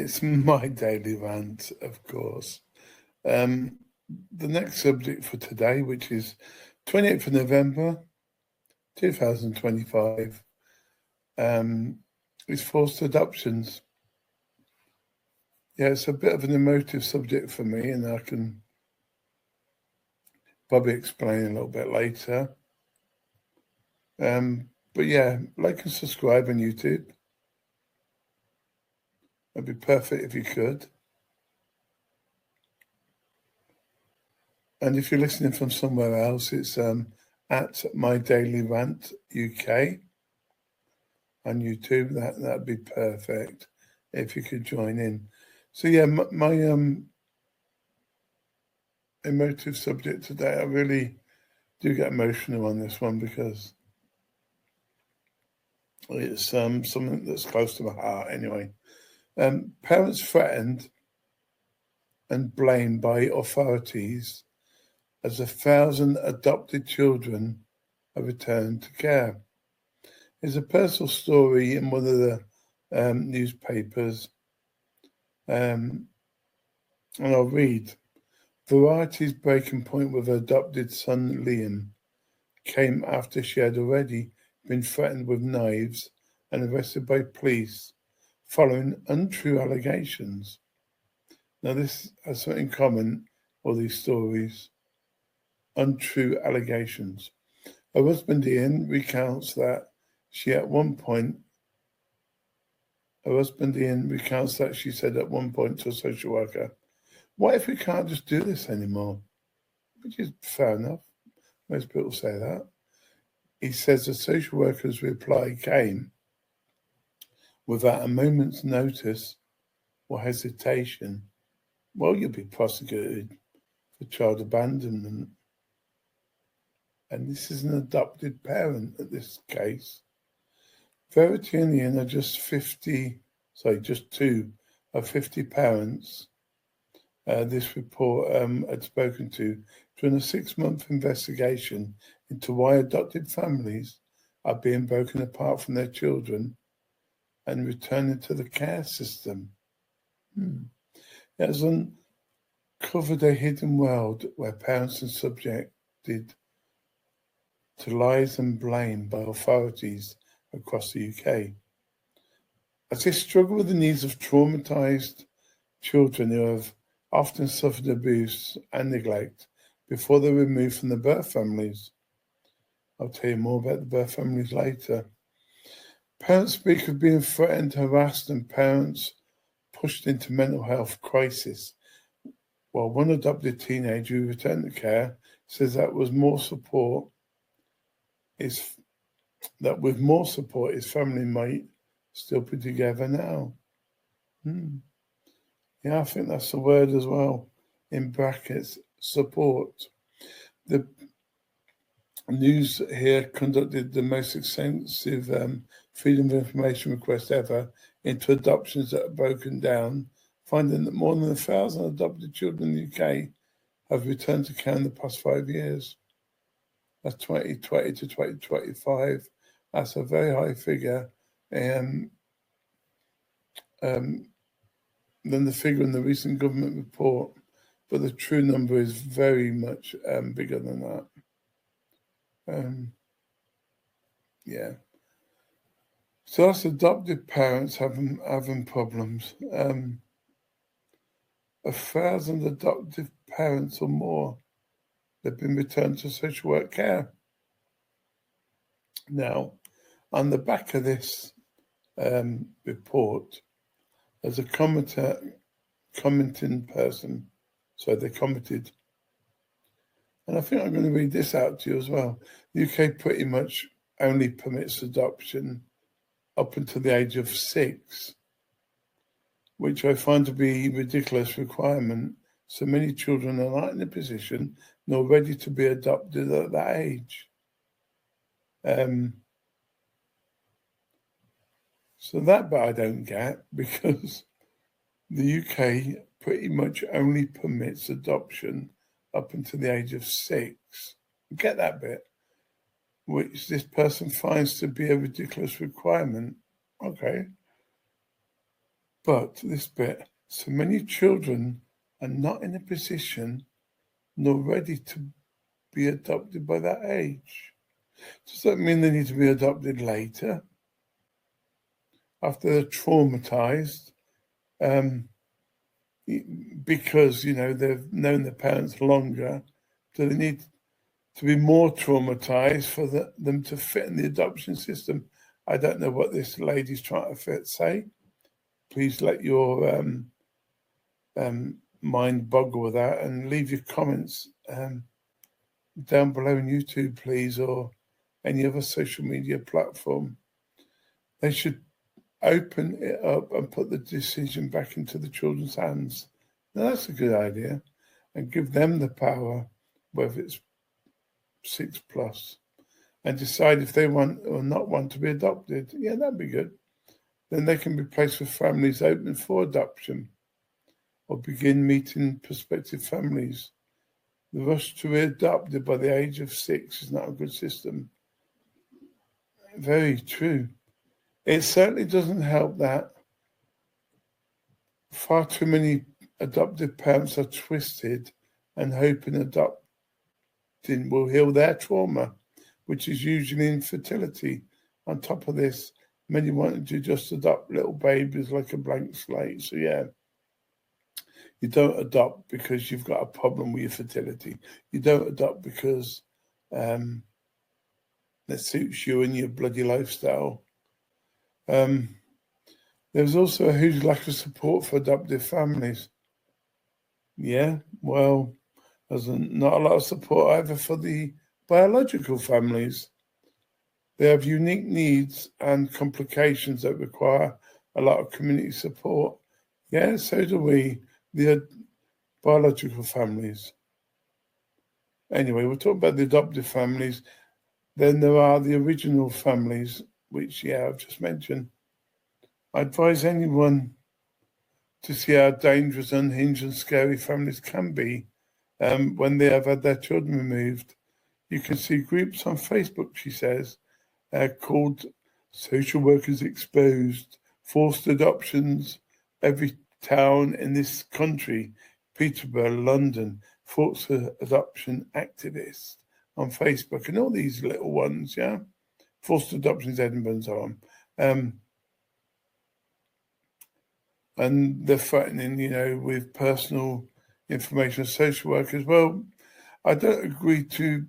it's my daily rant, of course. The next subject for today, which is 28th of November, 2025, is forced adoptions. Yeah, it's a bit of an emotive subject for me, and I can probably explain a little bit later. But yeah, like and subscribe on YouTube. It'd be perfect if you could. And if you're listening from somewhere else, it's at My Daily Rant UK on YouTube. That'd be perfect if you could join in. So yeah, my emotive subject today, I really do get emotional on this one because it's something that's close to my heart anyway. Parents threatened and blamed by authorities as 1,000 adopted children are returned to care. It's a personal story in one of the newspapers, and I'll read. Variety's breaking point with her adopted son Liam came after she had already been threatened with knives and arrested by police following untrue allegations. Now this has something in common, all these stories. Untrue allegations. Her husband Ian recounts that she said at one point to a social worker, "What if we can't just do this anymore?" Which is fair enough. Most people say that. He says the social worker's reply came without a moment's notice or hesitation. Well, you'll be prosecuted for child abandonment. And this is an adopted parent at this case. Verity and Ian are just two of 50 parents this report had spoken to during a 6-month investigation into why adopted families are being broken apart from their children and returning to the care system. It has uncovered a hidden world where parents are subjected to lies and blame by authorities across the UK. As they struggle with the needs of traumatised children who have often suffered abuse and neglect before they're removed from the birth families. I'll tell you more about the birth families later. Parents speak of being threatened, harassed, and parents pushed into mental health crisis, while one adopted teenager who returned to care says that with more support, his family might still be together now. Yeah, I think that's the word as well, in brackets, support. The news here conducted the most extensive freedom of information request ever into adoptions that are broken down, finding that more than 1,000 adopted children in the UK have returned to care in the past 5 years. That's 2020 to 2025. That's a very high figure. Than the figure in the recent government report, but the true number is very much bigger than that. Yeah. So that's adopted parents having problems. 1,000 adoptive parents or more have been returned to social work care. Now, on the back of this report, there's a commenting person. So they commented. And I think I'm going to read this out to you as well. The UK pretty much only permits adoption up until the age of 6, which I find to be a ridiculous requirement. So many children are not in a position nor ready to be adopted at that age. So that bit I don't get, because the UK pretty much only permits adoption up until the age of 6. Get that bit, which this person finds to be a ridiculous requirement. Okay. But this bit, so many children are not in a position nor ready to be adopted by that age. Does that mean they need to be adopted later? After they're traumatized? Because, they've known their parents longer, do they need to be more traumatized for them to fit in the adoption system? I don't know what this lady's trying to say. Please let your mind boggle with that and leave your comments down below on YouTube, please, or any other social media platform. They should open it up and put the decision back into the children's hands. Now, that's a good idea. And give them the power, whether it's 6+, and decide if they want or not want to be adopted. Yeah, that'd be good. Then they can be placed with families open for adoption or begin meeting prospective families. The rush to be adopted by the age of 6 is not a good system. Very true. It certainly doesn't help that far too many adoptive parents are twisted and hoping adopting will heal their trauma, which is usually infertility. On top of this, many wanted to just adopt little babies like a blank slate. So yeah, you don't adopt because you've got a problem with your fertility. You don't adopt because that suits you and your bloody lifestyle. There's also a huge lack of support for adoptive families. Yeah, well, there's not a lot of support either for the biological families. They have unique needs and complications that require a lot of community support. Yeah, so do we, the biological families. Anyway, we'll talk about the adoptive families. Then there are the original families, which, I've just mentioned. I advise anyone to see how dangerous, unhinged and scary families can be when they have had their children removed. You can see groups on Facebook, she says, called Social Workers Exposed, Forced Adoptions. Every town in this country, Peterborough, London, Forced Adoption Activists on Facebook, and all these little ones, Forced Adoptions Edinburgh and so on. And they're threatening, with personal information of social workers. Well, I don't agree to,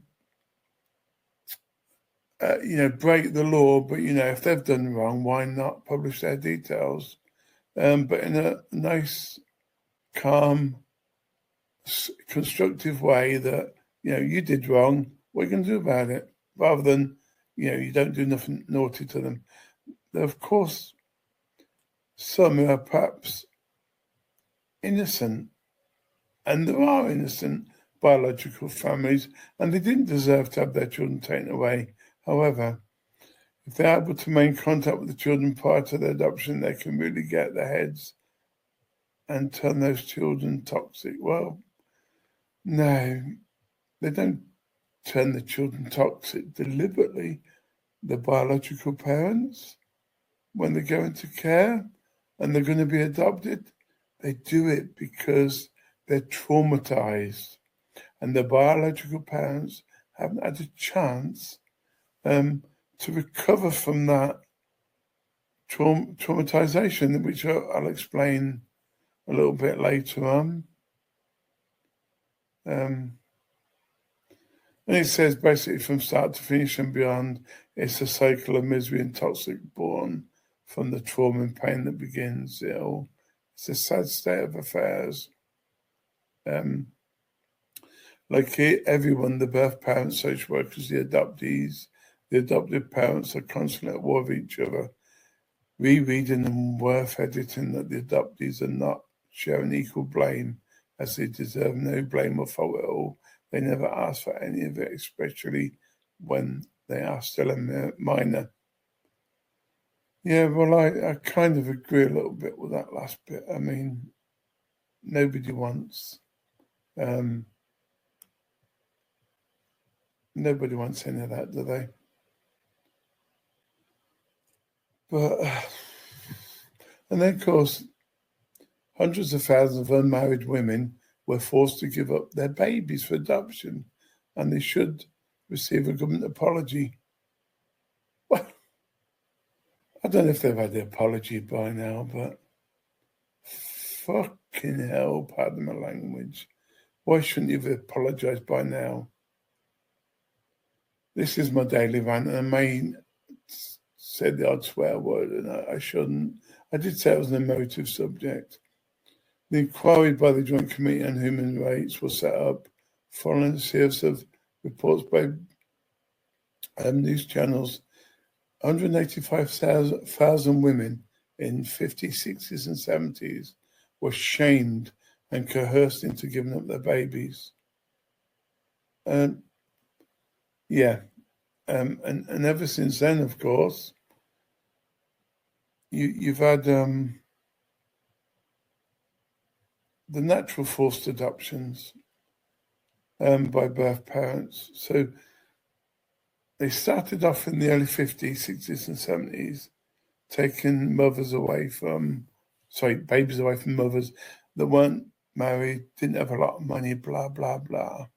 break the law, but, if they've done wrong, why not publish their details? But in a nice, calm, constructive way that, you did wrong, what are you going to do about it? Rather than, you don't do nothing naughty to them. Of course, some who are perhaps innocent, and there are innocent biological families, and they didn't deserve to have their children taken away. However, if they're able to maintain contact with the children prior to their adoption, they can really get their heads and turn those children toxic. Well, no, they don't turn the children toxic deliberately. The biological parents, when they go into care and they're going to be adopted, they do it because they're traumatized, and the biological parents haven't had a chance to recover from that traumatization, which I'll explain a little bit later on. And it says basically from start to finish and beyond, it's a cycle of misery and toxic born from the trauma and pain that begins. It's a sad state of affairs. Like everyone, the birth parents, social workers, the adoptees, the adoptive parents are constantly at war with each other, rereading and worth editing that the adoptees are not sharing equal blame, as they deserve no blame or fault at all. They never ask for any of it, especially when they are still a minor. Yeah, well, I kind of agree a little bit with that last bit. I mean, nobody wants any of that, do they? But, and then of course, Hundreds of thousands of unmarried women were forced to give up their babies for adoption, and they should receive a government apology. Well, I don't know if they've had the apology by now, but fucking hell, pardon my language. Why shouldn't you have apologised by now? This is my daily rant, and I may say the odd swear word, and I shouldn't. I did say it was an emotive subject. The inquiry by the Joint Committee on Human Rights was set up following a series of reports by news channels. 185,000 women in 50s, 60s and 70s were shamed and coerced into giving up their babies. And ever since then, of course, you've had the natural forced adoptions by birth parents. So they started off in the early 50s, 60s and 70s, taking babies away from mothers that weren't married, didn't have a lot of money, blah, blah, blah.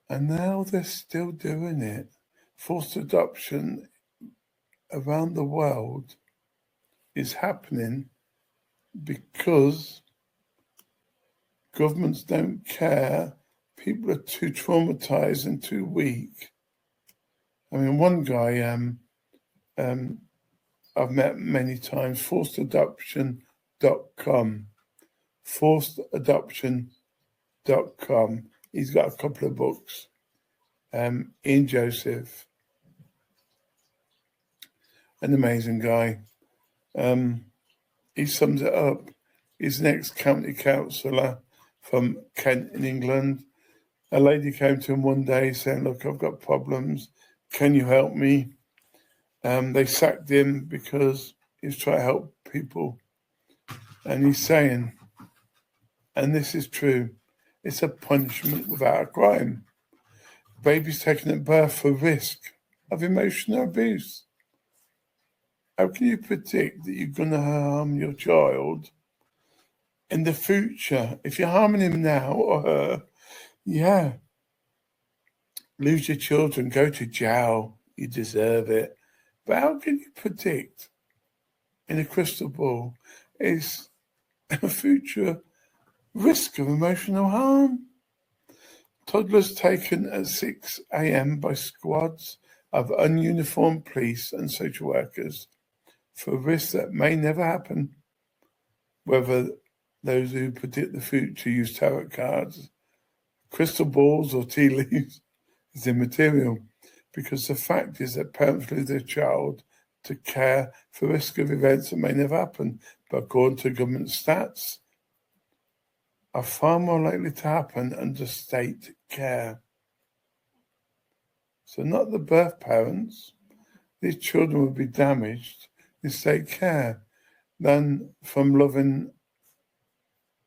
And now they're still doing it. Forced adoption around the world is happening because governments don't care. People are too traumatized and too weak. I mean, one guy I've met many times, forcedadoption.com. Forcedadoption.com. He's got a couple of books. Ian Joseph, an amazing guy. He sums it up. He's an ex-county councillor from Kent in England. A lady came to him one day saying, look, I've got problems. Can you help me? They sacked him because he was trying to help people. And he's saying, and this is true, it's a punishment without a crime. Babies taken at birth for risk of emotional abuse. How can you predict that you're going to harm your child in the future? If you're harming him now or her, lose your children, go to jail, you deserve it. But how can you predict in a crystal ball is a future risk of emotional harm? Toddlers taken at 6 a.m. by squads of ununiformed police and social workers for risks that may never happen. Whether those who predict the future use tarot cards, crystal balls or tea leaves is immaterial, because the fact is that parents lose their child to care for risk of events that may never happen, but according to government stats, are far more likely to happen under state care. So not the birth parents. These children would be damaged in state care than from loving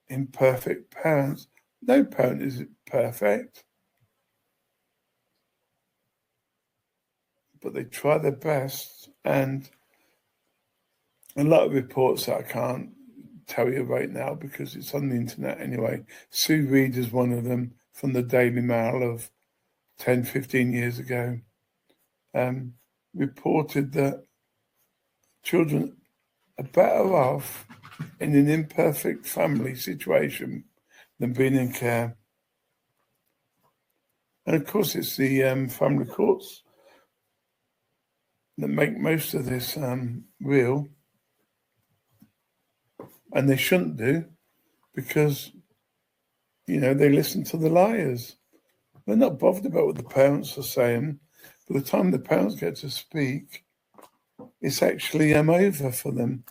imperfect parents. No parent is perfect, but they try their best. And a lot of reports that I can't tell you right now because it's on the internet anyway. Sue Reed is one of them from the Daily Mail of 10, 15 years ago, reported that children are better off in an imperfect family situation than being in care. And of course, it's the family courts that make most of this real. And they shouldn't do, because, they listen to the liars. They're not bothered about what the parents are saying. By the time the parents get to speak, it's actually over for them.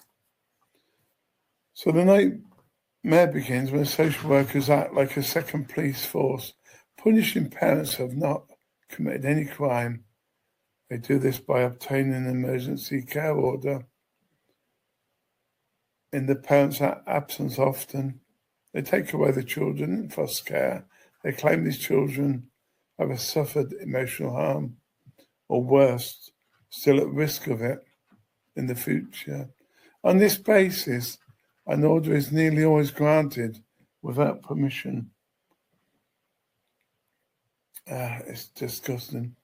So the nightmare begins when social workers act like a second police force, punishing parents who have not committed any crime. They do this by obtaining an emergency care order. In the parents' absence often, they take away the children in foster care. They claim these children have suffered emotional harm, or worse, still at risk of it in the future. On this basis, an order is nearly always granted without permission. It's disgusting.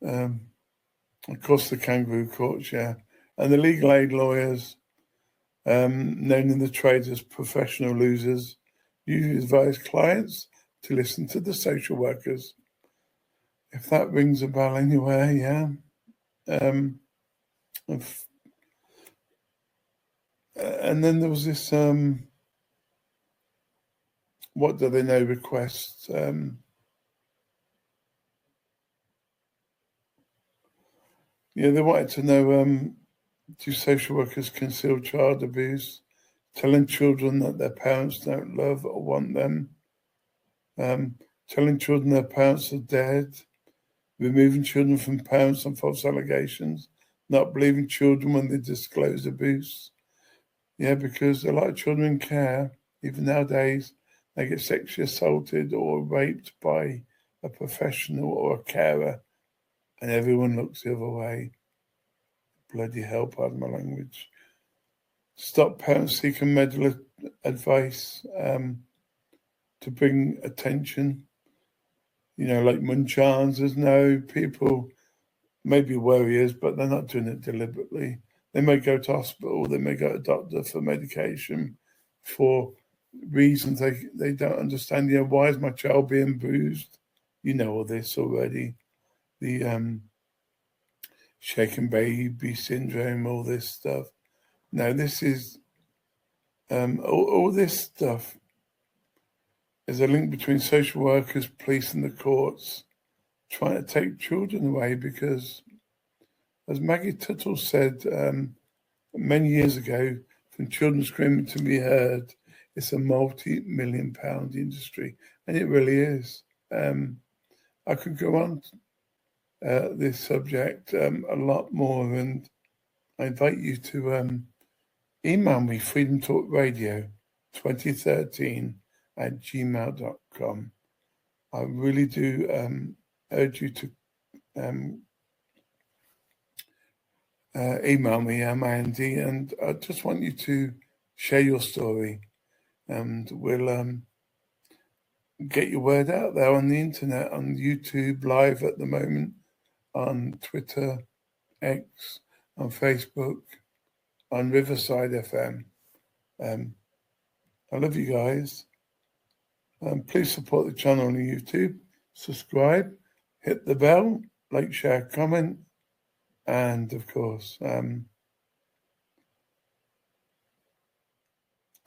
Of course, the kangaroo courts, yeah. And the legal aid lawyers, known in the trade as professional losers, usually advise clients to listen to the social workers. If that rings a bell anywhere, yeah. And then there was this, what do they know requests? Yeah, they wanted to know, do social workers conceal child abuse, telling children that their parents don't love or want them, telling children their parents are dead, removing children from parents on false allegations, not believing children when they disclose abuse. Yeah, because a lot of children in care, even nowadays, they get sexually assaulted or raped by a professional or a carer, and everyone looks the other way. Bloody hell, pardon my language. Stop parents seeking medical advice to bring attention. You know, like Munchans, there's no people, maybe warriors, but they're not doing it deliberately. They may go to hospital, they may go to a doctor for medication for reasons they don't understand. You know, why is my child being bruised? You know all this already. The shaken baby syndrome, all this stuff. Now, this is all this stuff is a link between social workers, police, and the courts trying to take children away because, as Maggie Tuttle said many years ago, from children screaming to be heard, it's a multi-million-pound industry, and it really is. I could go on this subject a lot more, and I invite you to email me, freedomtalkradio2013@gmail.com. I really do urge you to email me, Andy, and I just want you to share your story, and we'll get your word out there on the internet, on YouTube Live at the moment, on Twitter, X, on Facebook, on Riverside FM. I love you guys. Please support the channel on YouTube, subscribe, hit the bell, like, share, comment, and of course,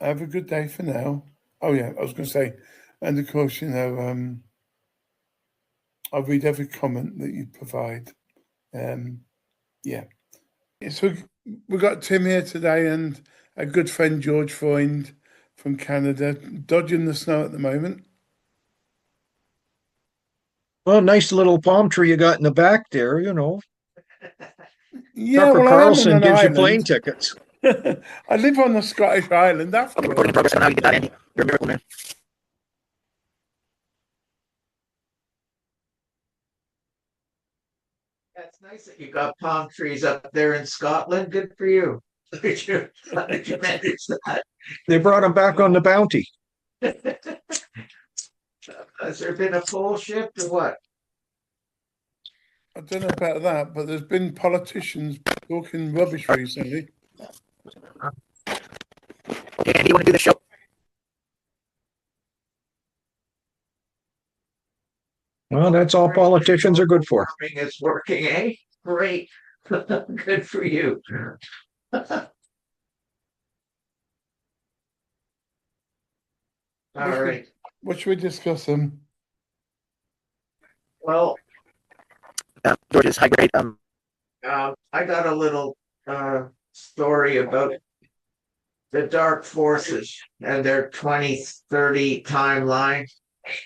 have a good day for now. Oh yeah, I was going to say, and of course, you know, I read every comment that you provide. Yeah. So we've got Tim here today and a good friend, George Freund from Canada, dodging the snow at the moment. Well, nice little palm tree you got in the back there, you know. Yeah, Tucker well, Carlson I am on gives you an plane island. tickets. I live on a Scottish island after all. Recording in progress. I don't know how you did that, Andy. You're a miracle, man. That's nice that you got palm trees up there in Scotland. Good for you. How did you manage that? They brought him back on the Bounty. Has there been a pole shift or what? I don't know about that, but there's been politicians talking rubbish recently. Okay, Andy, you want to do the show? Well, that's all politicians are good for. It's working, eh? Great. Good for you. All right. What should we discuss? Well, George's high grade. I got a little story about the dark forces and their 2030 timeline.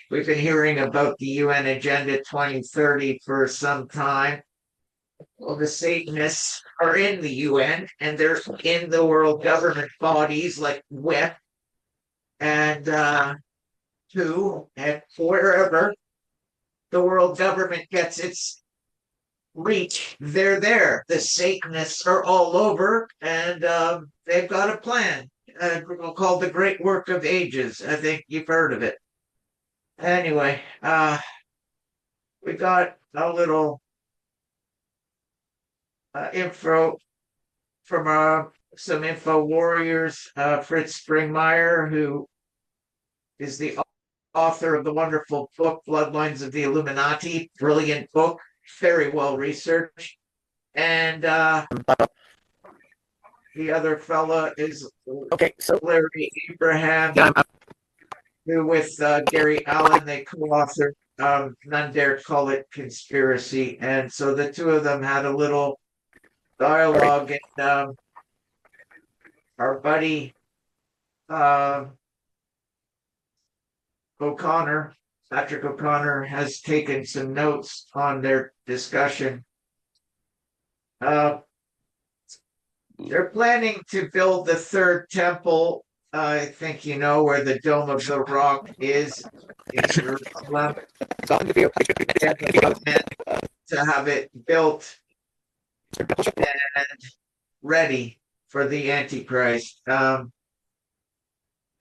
We've been hearing about the UN Agenda 2030 for some time. Well, the Satanists are in the UN and they're in the world government bodies like WEP and WHO and wherever the world government gets its reach, they're there. The Satanists are all over, and they've got a plan called the Great Work of Ages. I think you've heard of it. Anyway, we got a little info from some info warriors. Fritz Springmeier, who is the author of the wonderful book Bloodlines of the Illuminati. Brilliant book, very well researched. And the other fella is Okay, so Larry Abraham, yeah, who with Gary Allen, they co-authored None Dare Call It Conspiracy. And so the two of them had a little dialogue, and our buddy O'Connor, Patrick O'Connor, has taken some notes on their discussion. They're planning to build the third temple. I think you know where the Dome of the Rock is in Jerusalem. it's on the view. They have a plan to have it built and ready for the Antichrist.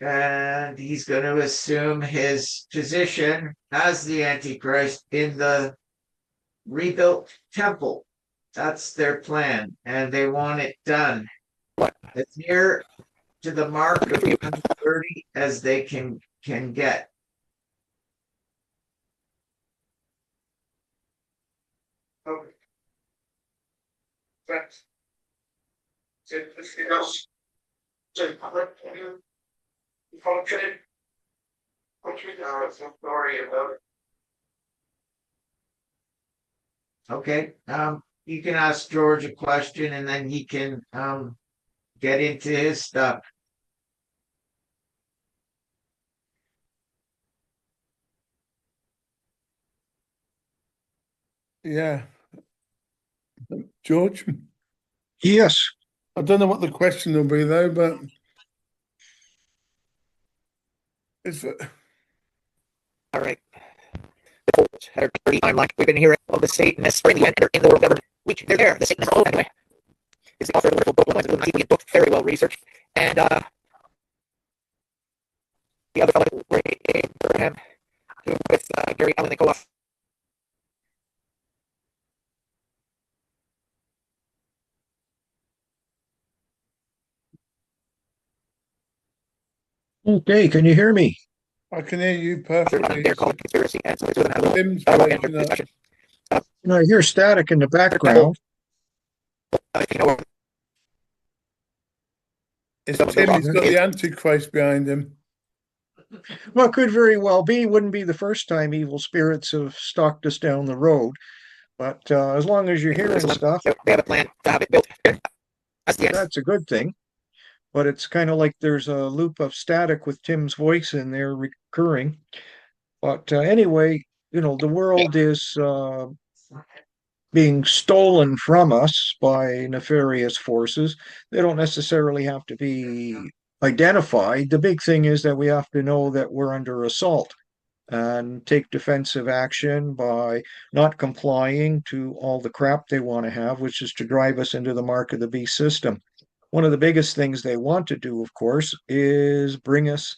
And he's going to assume his position as the Antichrist in the rebuilt temple. That's their plan, and they want it done as near to the mark of 130 as they can get. Okay. Sorry about it. Okay, you can ask George a question and then he can get into his stuff. Yeah. George, Yes. I don't know what the question will be though, but it's All right. The polls had a pretty timeline. We've been hearing of the Satanists are in the end, they're in the world government. They're there. The Satanists. Oh, anyway. It's the author of the wonderful book, Bloodlines of the Illuminati, book, very well researched. And the other fellow, Ray Abraham, who with Gary Allen, they co-authored. Okay, can you hear me? I can hear you perfectly. They're called conspiracy, and so it's with another Tim's dialogue and breaking up. discussion. I hear static in the background. If you know, It's Tim, he's got the Antichrist behind him. Well, it could very well be. Wouldn't be the first time evil spirits have stalked us down the road. But as long as you're hearing stuff, they have a plan to have it built. That's the end. that's a good thing. But it's kind of like there's a loop of static with Tim's voice in there recurring. But anyway, the world is being stolen from us by nefarious forces. They don't necessarily have to be identified. The big thing is that we have to know that we're under assault and take defensive action by not complying to all the crap they want to have, which is to drive us into the mark of the beast system. One of the biggest things they want to do, of course, is bring us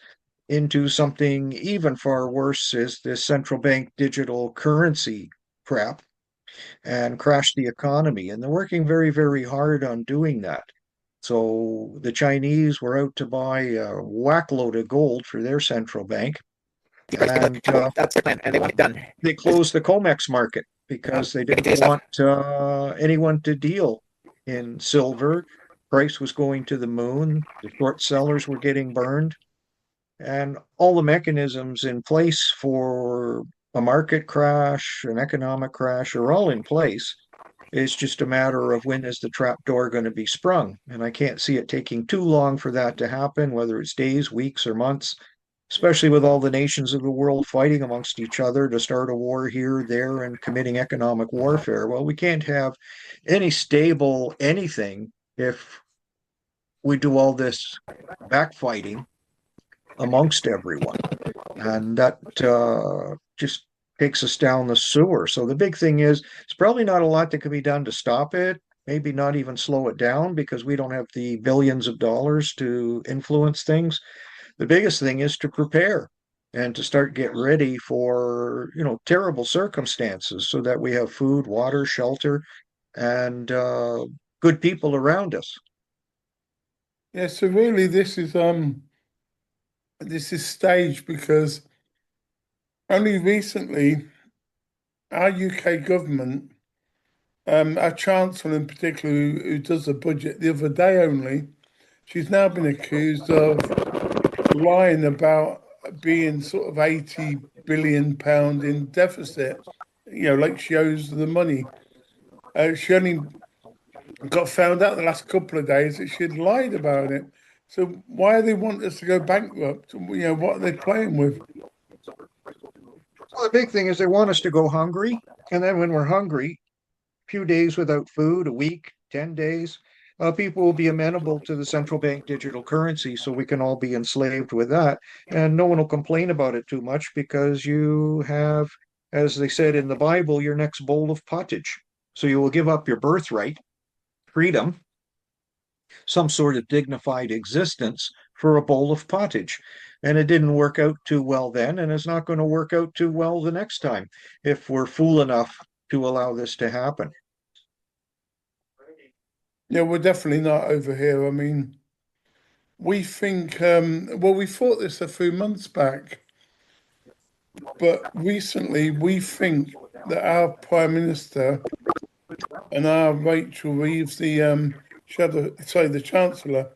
into something even far worse, is this central bank digital currency crap, and crash the economy. And they're working very, very hard on doing that. So the Chinese were out to buy a whack load of gold for their central bank. And that's their plan, and they want it done. They closed the COMEX market because they didn't want anyone to deal in silver. Price was going to the moon. The short sellers were getting burned. And all the mechanisms in place for a market crash, an economic crash, are all in place. It's just a matter of when is the trap door going to be sprung. And I can't see it taking too long for that to happen, whether it's days, weeks, or months, especially with all the nations of the world fighting amongst each other to start a war here, there, and committing economic warfare. Well, we can't have any stable anything if we do all this backfighting amongst everyone. And that just takes us down the sewer. So the big thing is, it's probably not a lot that can be done to stop it, maybe not even slow it down because we don't have the billions of dollars to influence things. The biggest thing is to prepare and to start get ready for, terrible circumstances so that we have food, water, shelter, and good people around us. Yeah, so really this is staged because only recently our UK government, our Chancellor in particular, who does the budget, the other day only, she's now been accused of lying about being sort of 80 billion pound in deficit. Like she owes the money. She only got found out the last couple of days that she had lied about it. So why do they want us to go bankrupt? What are they playing with? Well, the big thing is they want us to go hungry. And then when we're hungry, a few days without food, a week, 10 days, people will be amenable to the central bank digital currency. So we can all be enslaved with that. And no one will complain about it too much because you have, as they said in the Bible, your next bowl of pottage. So you will give up your birthright, freedom, some sort of dignified existence for a bowl of pottage. And it didn't work out too well then, and it's not going to work out too well the next time if we're fool enough to allow this to happen. Yeah, we're definitely not over here. I mean, we think, we thought this a few months back, but recently we think that our Prime Minister and our Rachel Reeves, the Chancellor,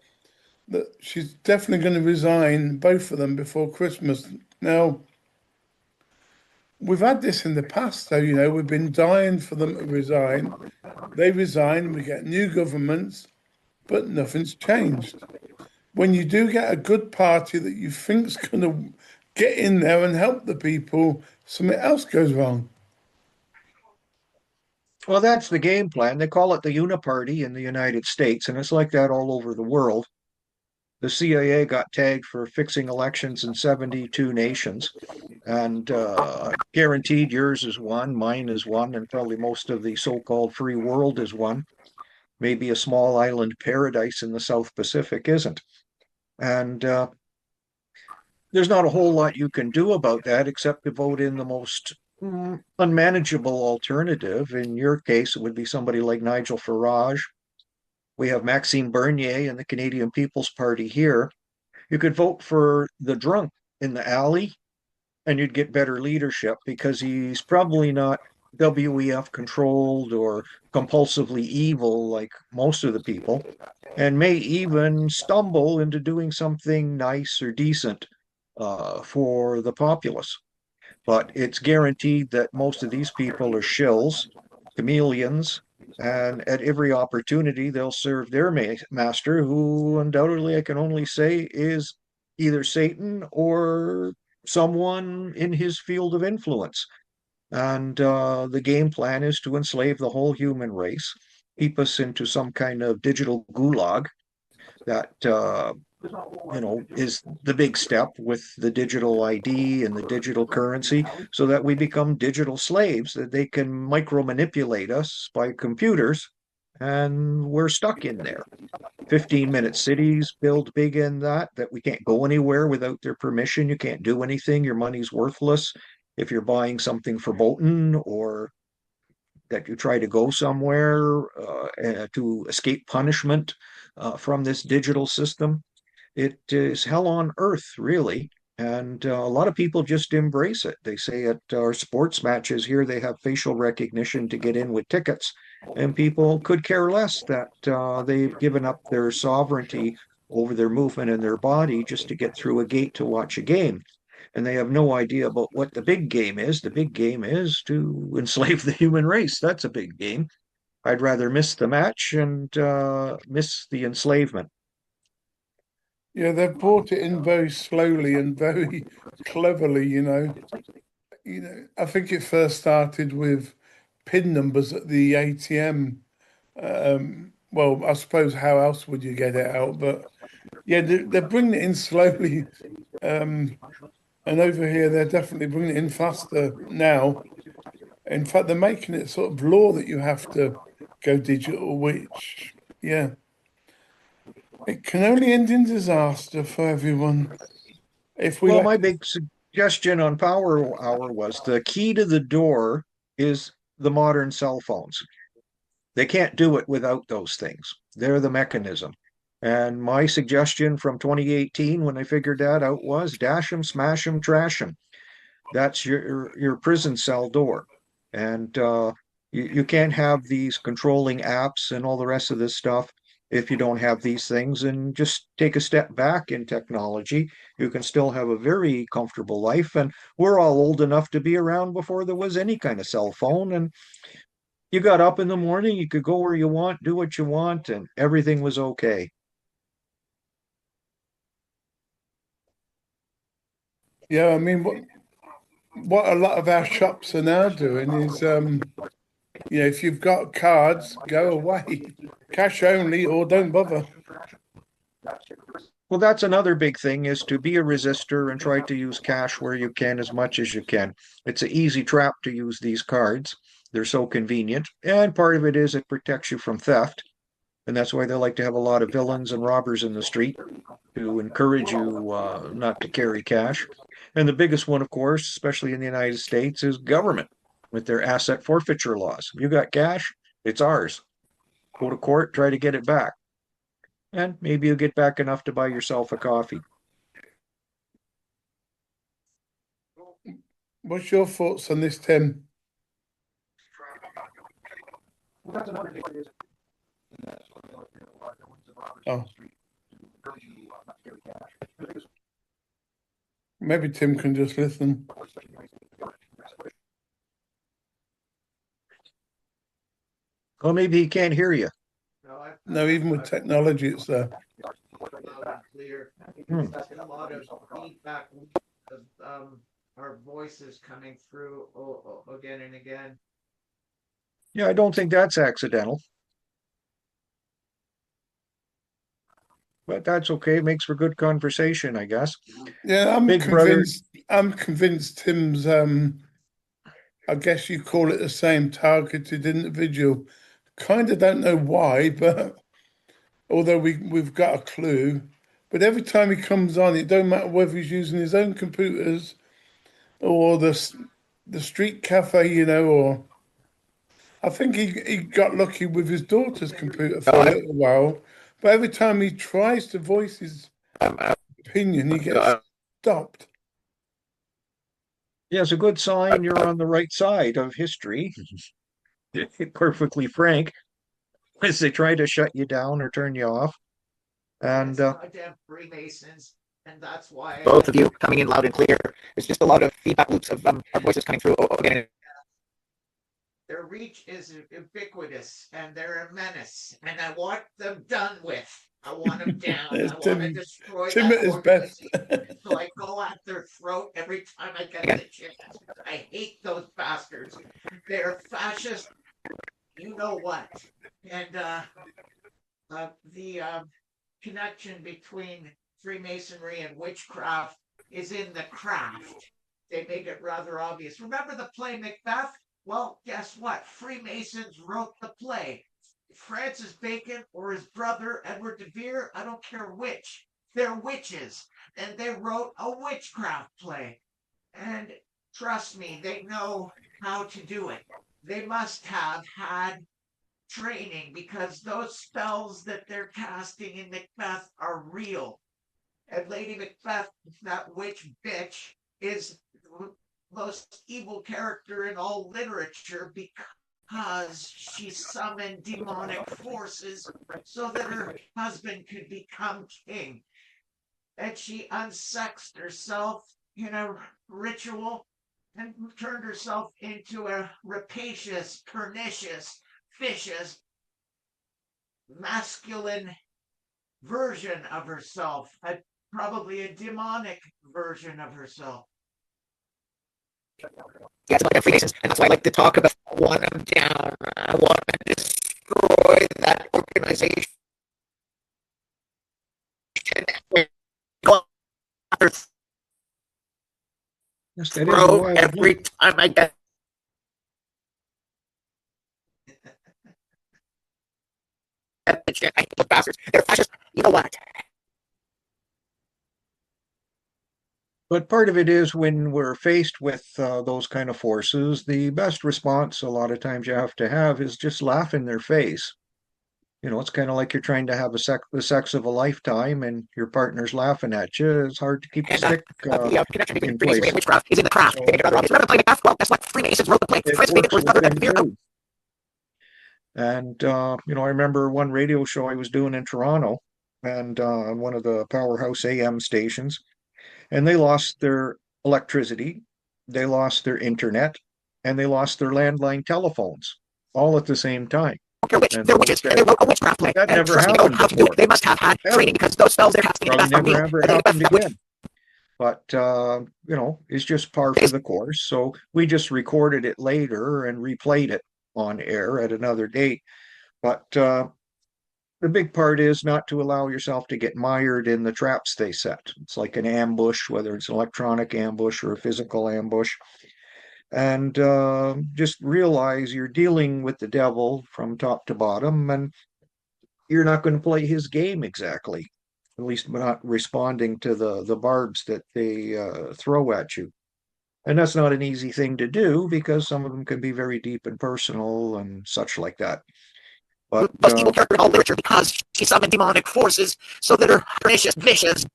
that she's definitely going to resign, both of them, before Christmas. Now, we've had this in the past, though, we've been dying for them to resign. They resign, we get new governments, but nothing's changed. When you do get a good party that you think's going to get in there and help the people, something else goes wrong. Well, that's the game plan. They call it the Uniparty in the United States, and it's like that all over the world. The CIA got tagged for fixing elections in 72 nations, and guaranteed yours is one, mine is one, and probably most of the so-called free world is one. Maybe a small island paradise in the South Pacific isn't. And there's not a whole lot you can do about that except to vote in the most unmanageable alternative. In your case, it would be somebody like Nigel Farage. We have Maxime Bernier in the Canadian People's Party here. You could vote for the drunk in the alley and you'd get better leadership because he's probably not WEF controlled or compulsively evil like most of the people, and may even stumble into doing something nice or decent for the populace. But it's guaranteed that most of these people are shills, chameleons, and at every opportunity they'll serve their master, who undoubtedly I can only say is either Satan or someone in his field of influence. And the game plan is to enslave the whole human race, keep us into some kind of digital gulag that is the big step with the digital ID and the digital currency, so that we become digital slaves, that they can micro manipulate us by computers, and we're stuck in there. 15-minute cities build big in that we can't go anywhere without their permission. You can't do anything. Your money's worthless if you're buying something verboten, or that you try to go somewhere to escape punishment from this digital system. It is hell on earth, really. And a lot of people just embrace it. They say at our sports matches here, they have facial recognition to get in with tickets. And people could care less that they've given up their sovereignty over their movement and their body just to get through a gate to watch a game. And they have no idea about what the big game is. The big game is to enslave the human race. That's a big game. I'd rather miss the match and miss the enslavement. Yeah, they've brought it in very slowly and very cleverly. I think it first started with PIN numbers at the ATM. Well, I suppose how else would you get it out? But yeah, they're bringing it in slowly. And over here, they're definitely bringing it in faster now. In fact, they're making it sort of law that you have to go digital, which, yeah, it can only end in disaster for everyone. If we Well, let my big suggestion on Power Hour was the key to the door is the modern cell phones. They can't do it without those things. They're the mechanism. And my suggestion from 2018 when I figured that out was dash them, smash them, trash them. That's your prison cell door. And you can't have these controlling apps and all the rest of this stuff if you don't have these things. And just take a step back in technology. You can still have a very comfortable life. And we're all old enough to be around before there was any kind of cell phone. And you got up in the morning, you could go where you want, do what you want, and everything was okay. Yeah, I mean, what a lot of our shops are now doing is, if you've got cards, go away, cash only, or don't bother. Well, that's another big thing is to be a resistor and try to use cash where you can as much as you can. It's an easy trap to use these cards. They're so convenient. And part of it is it protects you from theft. And that's why they like to have a lot of villains and robbers in the street to encourage you not to carry cash. And the biggest one, of course, especially in the United States, is government with their asset forfeiture laws. You got cash, it's ours. Go to court, try to get it back. And maybe you'll get back enough to buy yourself a coffee. What's your thoughts on this, Tim? Oh. Maybe Tim can just listen. Well, maybe he can't hear you. No, even with technology, it's there. Clear. A lot of feedback of our voices coming through again and again. Yeah, I don't think that's accidental. But that's okay. Makes for good conversation, I guess. Yeah, I'm Big brother. convinced Tim's I guess you call it the same targeted individual. Kind of don't know why, but although we've got a clue, but every time he comes on, it don't matter whether he's using his own computers or the street cafe, or I think he got lucky with his daughter's computer for a little while, but every time he tries to voice his opinion, he gets stopped. Yeah, it's a good sign you're on the right side of history. Perfectly frank, as they try to shut you down or turn you off. And Goddamn Freemasons, and that's why Both of you coming in loud and clear. There's just a lot of feedback loops of our voices coming through again. their reach is ubiquitous and they're a menace, and I want them done with. I want them down. I want to destroy Tim that at his best. so I go at their throat every time I get the chance. I hate those bastards. They're fascist. You know what? And the connection between Freemasonry and witchcraft is in the craft. They make it rather obvious. Remember the play Macbeth? Well, guess what? Freemasons wrote the play. Francis Bacon or his brother Edward de Vere, I don't care which. They're witches, and they wrote a witchcraft play. And trust me, they know how to do it. They must have had training because those spells that they're casting in Macbeth are real. And Lady Macbeth, that witch bitch, is the most evil character in all literature because she summoned demonic forces so that her husband could become king. And she unsexed herself in a ritual and turned herself into a rapacious, pernicious, vicious, masculine version of herself, probably a demonic version of herself. Yeah, it's like Freemasons, and that's why I like to talk about. I want them down. I want to destroy that organization. Yes, that is a Bro, wild every event. time I get that shit, I hate those bastards. They're fascists. You know what? But part of it is when we're faced with those kind of forces, the best response a lot of times you have to have is just laugh in their face. It's kind of like you're trying to have the sex of a lifetime and your partner's laughing at you. It's hard to keep the And stick the connection between in Freemasonry and place. witchcraft is in the craft. So Rather than playing Macbeth, well, guess what? Freemasons wrote the play. it Frisbee works was with covered at them the beer. too. And, I remember one radio show I was doing in Toronto and on one of the powerhouse AM stations, and they lost their electricity, they lost their internet, and they lost their landline telephones all at the same time. And They're they witches, and said they wrote a witchcraft play. that And never trust me, they know happened how to do it. before, They must have had ever. training because those spells they're casting Probably Macbeth on never me. ever And then happened Macbeth would again. But, it's just par for the course. So we just recorded it later and replayed it on air at another date. But the big part is not to allow yourself to get mired in the traps they set. It's like an ambush, whether it's an electronic ambush or a physical ambush. And just realize you're dealing with the devil from top to bottom, and you're not going to play his game exactly, at least not responding to the barbs that they throw at you. And that's not an easy thing to do because some of them can be very deep and personal and such like that. But most evil character in all literature because she summoned demonic forces so that her pernicious, vicious,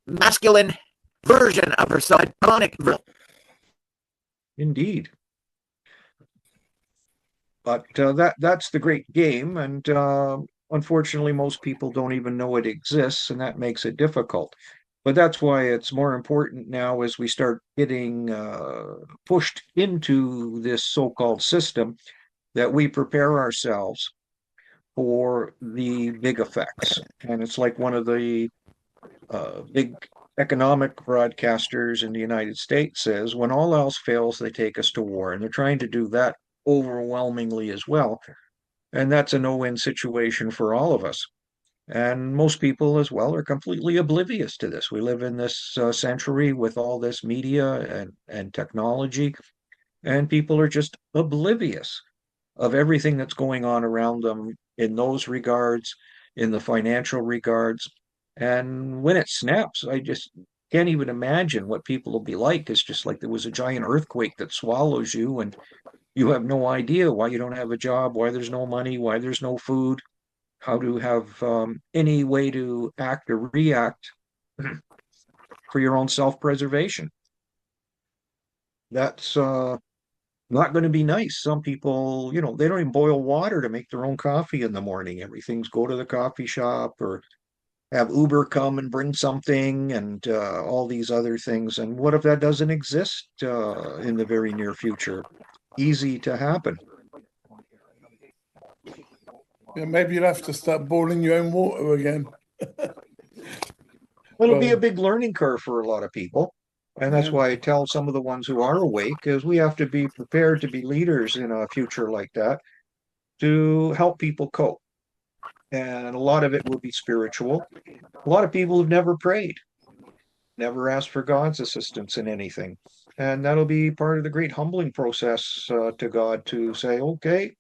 masculine version of herself, demonic. indeed, but that's the great game, and unfortunately, most people don't even know it exists, and that makes it difficult. But that's why it's more important now as we start getting pushed into this so-called system that we prepare ourselves for the big effects. And it's like one of the big economic broadcasters in the United States says, when all else fails, they take us to war. And they're trying to do that overwhelmingly as well. And that's a no-win situation for all of us. And most people as well are completely oblivious to this. We live in this century with all this media and technology, and people are just oblivious of everything that's going on around them in those regards, in the financial regards. And when it snaps, I just can't even imagine what people will be like. It's just like there was a giant earthquake that swallows you, and you have no idea why you don't have a job, why there's no money, why there's no food, how to have any way to act or react for your own self-preservation. That's not going to be nice. Some people, they don't even boil water to make their own coffee in the morning. Everything's go to the coffee shop or have Uber come and bring something and all these other things. And what if that doesn't exist in the very near future? Easy to happen. Yeah, maybe you'll have to start boiling your own water again. It'll be a big learning curve for a lot of people. And that's Yeah. why I tell some of the ones who are awake is we have to be prepared to be leaders in a future like that to help people cope. And a lot of it will be spiritual. A lot of people have never prayed, never asked for God's assistance in anything. And that'll be part of the great humbling process to God to say, okay,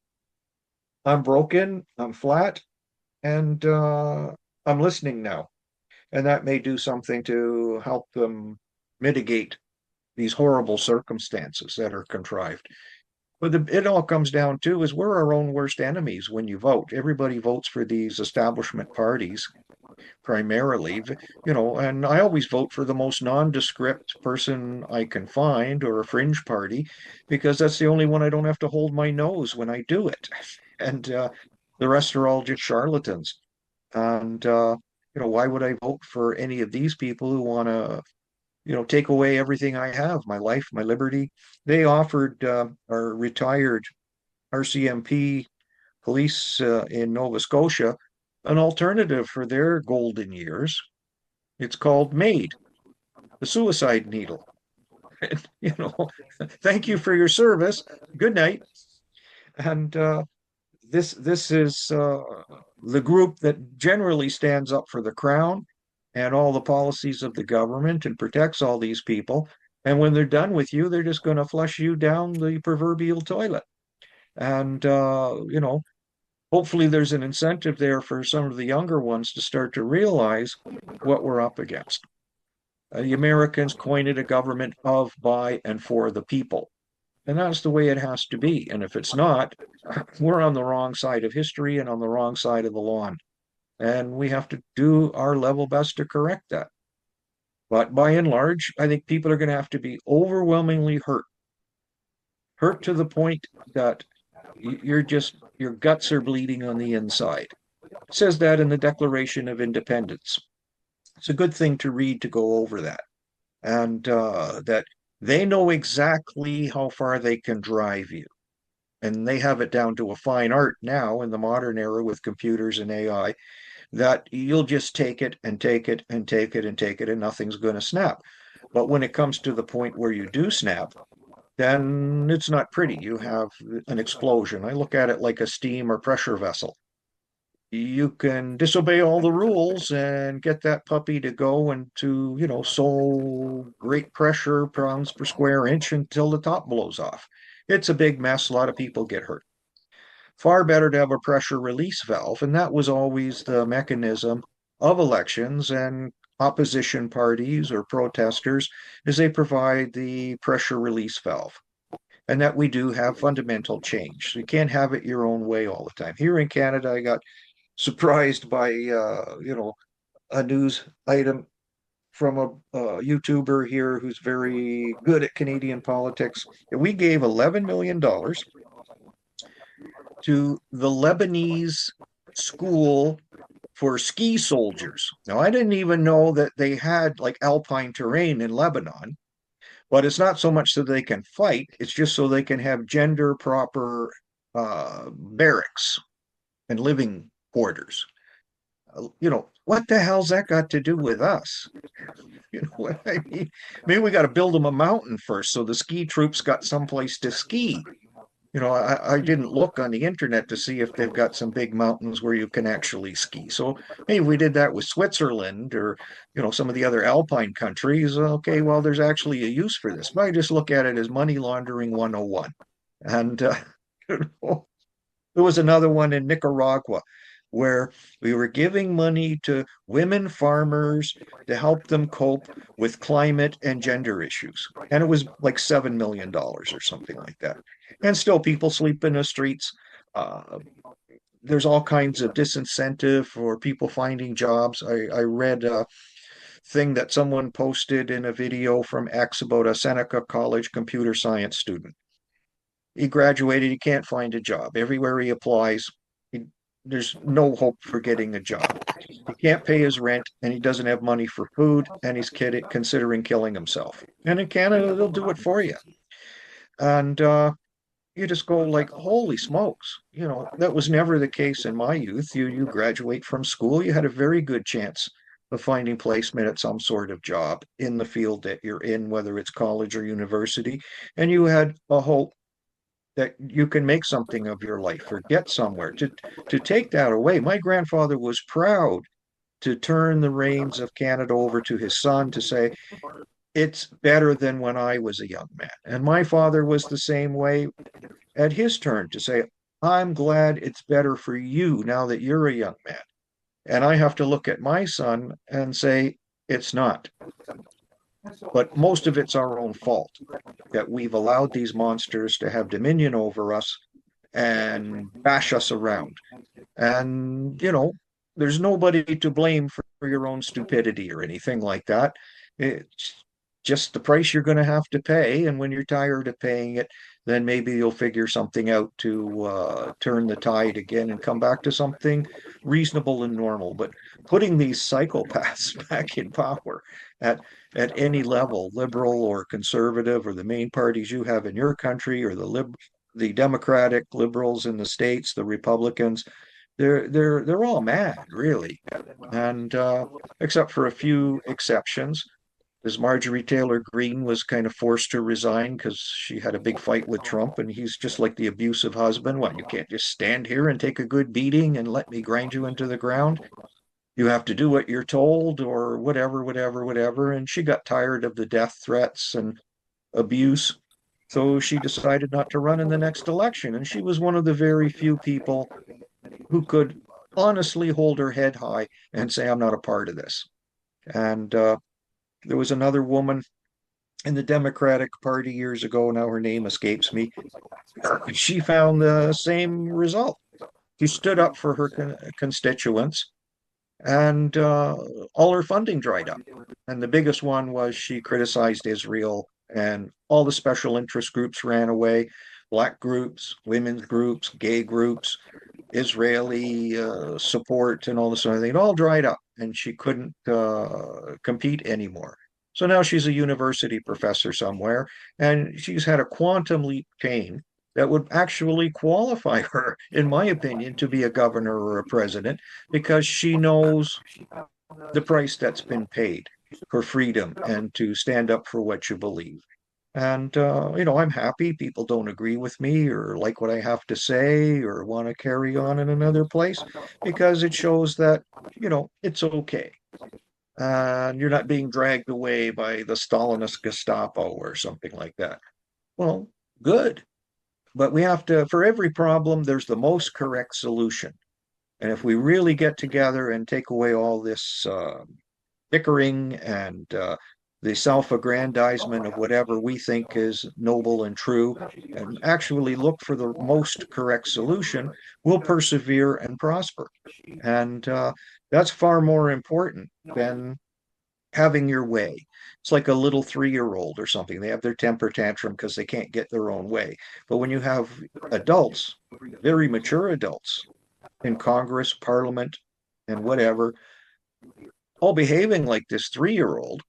I'm broken, I'm flat, and I'm listening now. And that may do something to help them mitigate these horrible circumstances that are contrived. But it all comes down to is we're our own worst enemies when you vote. Everybody votes for these establishment parties primarily, and I always vote for the most nondescript person I can find or a fringe party because that's the only one I don't have to hold my nose when I do it. And the rest are all just charlatans. And, why would I vote for any of these people who want to take away everything I have, my life, my liberty? They offered our retired RCMP police in Nova Scotia an alternative for their golden years. It's called MAID, the suicide needle. you know, thank you for your service. Good night. And this is the group that generally stands up for the crown and all the policies of the government and protects all these people. And when they're done with you, they're just going to flush you down the proverbial toilet. And, hopefully there's an incentive there for some of the younger ones to start to realize what we're up against. The Americans coined it a government of, by, and for the people. And that's the way it has to be. And if it's not, we're on the wrong side of history and on the wrong side of the lawn. And we have to do our level best to correct that. But by and large, I think people are going to have to be overwhelmingly hurt to the point that your guts are bleeding on the inside. It says that in the Declaration of Independence. It's a good thing to read to go over that. And that they know exactly how far they can drive you. And they have it down to a fine art now in the modern era with computers and AI, that you'll just take it and take it and take it and take it, and nothing's going to snap. But when it comes to the point where you do snap, then it's not pretty. You have an explosion. I look at it like a steam or pressure vessel. You can disobey all the rules and get that puppy to go into, so great pressure pounds per square inch until the top blows off. It's a big mess. A lot of people get hurt. Far better to have a pressure release valve. And that was always the mechanism of elections and opposition parties or protesters, is they provide the pressure release valve. And that we do have fundamental change. So you can't have it your own way all the time. Here in Canada, I got surprised by a news item from a YouTuber here who's very good at Canadian politics. We gave $11 million to the Lebanese school for ski soldiers. Now, I didn't even know that they had like alpine terrain in Lebanon, but it's not so much so they can fight, it's just so they can have gender proper barracks and living quarters. What the hell's that got to do with us? You know what I mean? Maybe we got to build them a mountain first so the ski troops got someplace to ski. I didn't look on the internet to see if they've got some big mountains where you can actually ski. So maybe we did that with Switzerland or, some of the other alpine countries. Okay, well, there's actually a use for this. But I just look at it as money laundering 101. And there was another one in Nicaragua where we were giving money to women farmers to help them cope with climate and gender issues. And it was like $7 million or something like that. And still people sleep in the streets. There's all kinds of disincentive for people finding jobs. I read a thing that someone posted in a video from X about a Seneca College computer science student. He graduated, he can't find a job. Everywhere he applies, there's no hope for getting a job. He can't pay his rent, and he doesn't have money for food, and he's considering killing himself. And in Canada, they'll do it for you. And you just go like, holy smokes. That was never the case in my youth. You graduate from school, you had a very good chance of finding placement at some sort of job in the field that you're in, whether it's college or university. And you had a hope that you can make something of your life or get somewhere. To take that away, my grandfather was proud to turn the reins of Canada over to his son to say, it's better than when I was a young man. And my father was the same way at his turn to say, I'm glad it's better for you now that you're a young man. And I have to look at my son and say, it's not. But most of it's our own fault that we've allowed these monsters to have dominion over us and bash us around. And, there's nobody to blame for your own stupidity or anything like that. It's just the price you're going to have to pay. And when you're tired of paying it, then maybe you'll figure something out to turn the tide again and come back to something reasonable and normal. But putting these psychopaths back in power at any level, liberal or conservative, or the main parties you have in your country, or the Democratic liberals in the States, the Republicans, they're all mad, really. And except for a few exceptions. As Marjorie Taylor Greene was kind of forced to resign because she had a big fight with Trump, and he's just like the abusive husband. What, you can't just stand here and take a good beating and let me grind you into the ground? You have to do what you're told, or whatever. And she got tired of the death threats and abuse. So she decided not to run in the next election. And she was one of the very few people who could honestly hold her head high and say, I'm not a part of this. And there was another woman in the Democratic Party years ago. Now her name escapes me. She found the same result. She stood up for her constituents, and all her funding dried up. And the biggest one was she criticized Israel, and all the special interest groups ran away. Black groups, women's groups, gay groups, Israeli support, and all this sort of thing. It all dried up, and she couldn't compete anymore. So now she's a university professor somewhere, and she's had a quantum leap change that would actually qualify her, in my opinion, to be a governor or a president, because she knows the price that's been paid for freedom and to stand up for what you believe. And, I'm happy people don't agree with me or like what I have to say or want to carry on in another place, because it shows that, it's okay. And you're not being dragged away by the Stalinist Gestapo or something like that. Well, good. But we have to, for every problem, there's the most correct solution. And if we really get together and take away all this bickering and the self-aggrandizement of whatever we think is noble and true, and actually look for the most correct solution, we'll persevere and prosper. And that's far more important than having your way. It's like a little 3-year-old or something. They have their temper tantrum because they can't get their own way. But when you have adults, very mature adults in Congress, Parliament, and whatever, all behaving like this 3-year-old,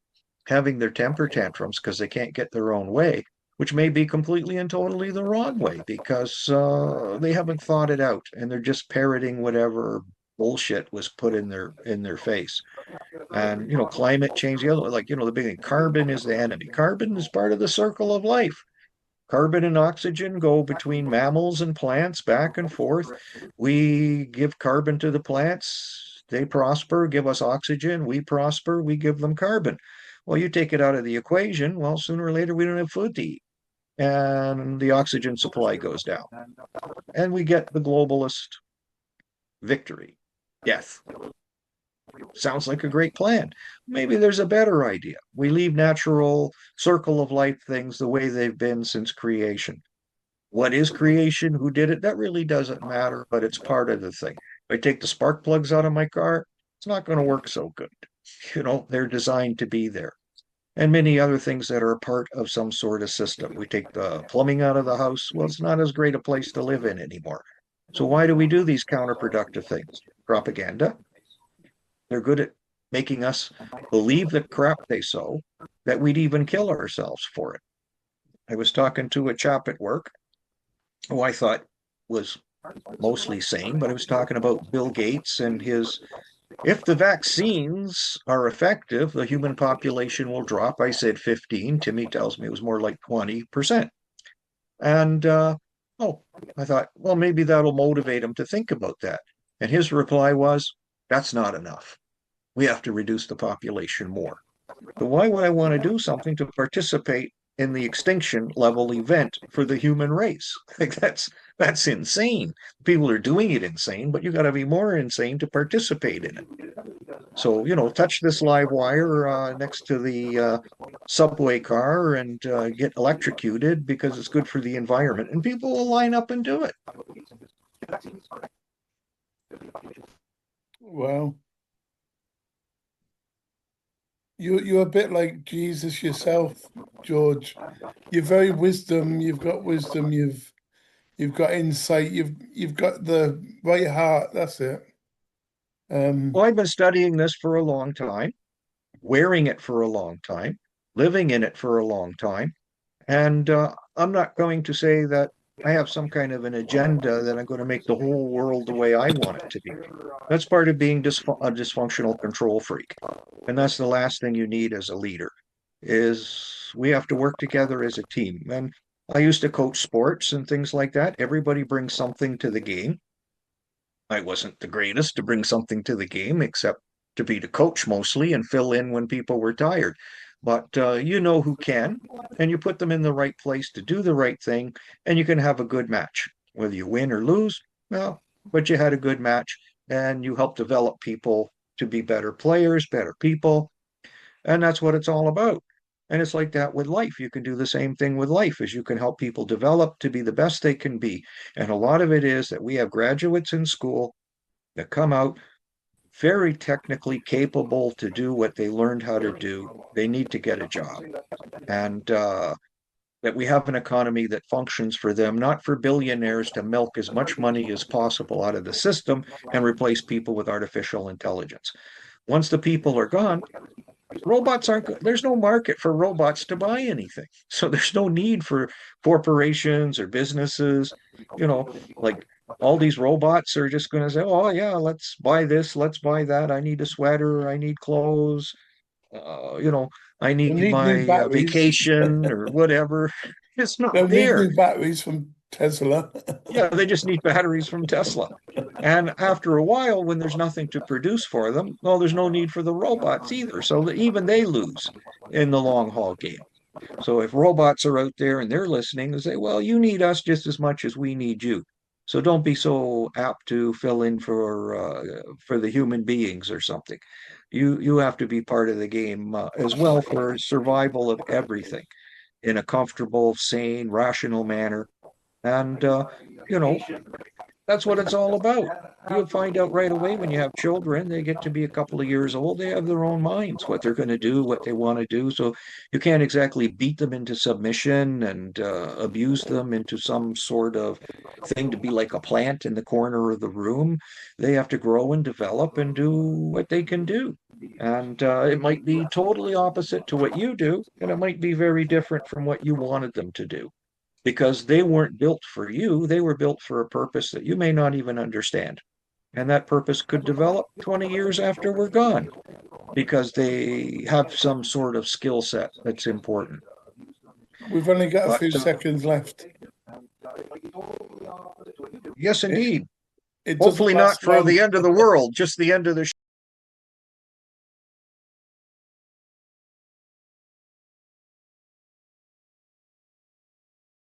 having their temper tantrums because they can't get their own way, which may be completely and totally the wrong way because they haven't thought it out and they're just parroting whatever bullshit was put in their face. And climate change, the other, like the big thing, carbon is the enemy. Carbon is part of the circle of life. Carbon and oxygen go between mammals and plants back and forth. We give carbon to the plants, they prosper, give us oxygen, we prosper, we give them carbon. Well, you take it out of the equation, well, sooner or later we don't have food to eat. And the oxygen supply goes down. And we get the globalist victory, death. Sounds like a great plan. Maybe there's a better idea. We leave natural circle of life things the way they've been since creation. What is creation? Who did it? That really doesn't matter, but it's part of the thing. If I take the spark plugs out of my car, it's not going to work so good. They're designed to be there. And many other things that are a part of some sort of system. We take the plumbing out of the house. Well, it's not as great a place to live in anymore. So why do we do these counterproductive things? Propaganda. They're good at making us believe the crap they sow, that we'd even kill ourselves for it. I was talking to a chap at work who I thought was mostly sane, but I was talking about Bill Gates and his, if the vaccines are effective, the human population will drop. I said 15. Timmy tells me it was more like 20%. And I thought, well, maybe that'll motivate him to think about that. And his reply was, that's not enough. We have to reduce the population more. But why would I want to do something to participate in the extinction level event for the human race? Like that's insane. People are doing it insane, but you got to be more insane to participate in it. So, touch this live wire next to the subway car and get electrocuted because it's good for the environment. And people will line up and do it. Well, you're a bit like Jesus yourself, George. You're very wisdom. You've got wisdom. You've got insight. You've got the right heart. That's it. Well, I've been studying this for a long time, wearing it for a long time, living in it for a long time. And I'm not going to say that I have some kind of an agenda that I'm going to make the whole world the way I want it to be. That's part of being a dysfunctional control freak. And that's the last thing you need as a leader, is we have to work together as a team. And I used to coach sports and things like that. Everybody brings something to the game. I wasn't the greatest to bring something to the game, except to be the coach mostly and fill in when people were tired. but you know who can, and you put them in the right place to do the right thing, and you can have a good match. Whether you win or lose, well, but you had a good match, and you help develop people to be better players, better people, and that's what it's all about. And it's like that with life. You can do the same thing with life, as you can help people develop to be the best they can be. And a lot of it is that we have graduates in school that come out very technically capable to do what they learned how to do. They need to get a job. And that we have an economy that functions for them, not for billionaires to milk as much money as possible out of the system and replace people with artificial intelligence. Once the people are gone, robots aren't good. There's no market for robots to buy anything. So there's no need for corporations or businesses, like all these robots are just going to say, oh yeah, let's buy this, let's buy that. I need a sweater, I need clothes, I We need need new my batteries. vacation or whatever. It's We not need there. new batteries from Tesla. Yeah, they just need batteries from Tesla. And after a while, when there's nothing to produce for them, well, there's no need for the robots either. So that even they lose in the long haul game. So if robots are out there and they're listening, they say, well, you need us just as much as we need you. So don't be so apt to fill in for the human beings or something. You have to be part of the game as well for survival of everything in a comfortable, sane, rational manner. And you know, that's what it's all about. You'll find out right away when you have children, they get to be a couple of years old, they have their own minds, what they're going to do, what they want to do. So you can't exactly beat them into submission and abuse them into some sort of thing to be like a plant in the corner of the room. They have to grow and develop and do what they can do. And it might be totally opposite to what you do, and it might be very different from what you wanted them to do because they weren't built for you. They were built for a purpose that you may not even understand. And that purpose could develop 20 years after we're gone because they have some sort of skill set that's important. We've only got a But few seconds left. yes, indeed. It doesn't Hopefully not last for long. the end of the world, just the end of the